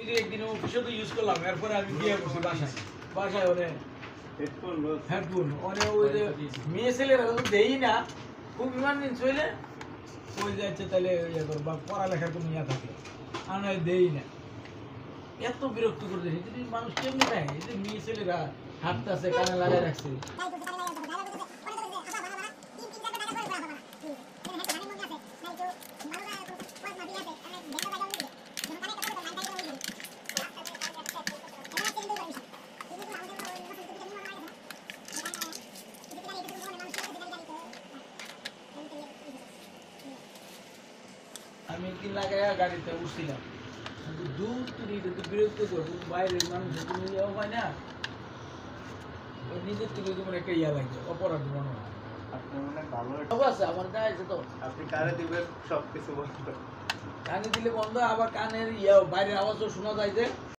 স্ত্রী একদিন অফিসে তো ইউজ করলাম, এরপরে আমি বিয়ে করছি বাসায় ওরে হেডফোন ওরে ওই যে মেয়ে ছেলেরা তো দেই না, খুব ইমার্জেন্সি হইলে ওই যাচ্ছে তাহলে ইয়ে করো বা পড়ালেখার কোনো ইয়ে থাকে, আর নয় দেই না। এত বিরক্ত করে দিয়েছে যদি মানুষ কেমনি দেয়, এই যে মেয়ে ছেলেরা হাঁটতেছে কানে লাগাই রাখছে। আমি একদিন লাগাইয়া গাড়িতে উঠছিলাম, দূর তুমি কিন্তু বিরক্ত করো, বাইরের মানুষ তুমি যাও পাই না, ওই নিজের থেকে তোমার একটা ইয়া লাগছে, অপরাধ মনে হয়। আপনার মনে হয় ভালো সব আছে আমার গায়ে আছে তো, আপনি কারে দিবেন সবকিছু বলতে কানে দিলে বন্ধ, আবার কানের ইয়া বাইরের আওয়াজও শোনা যায় যে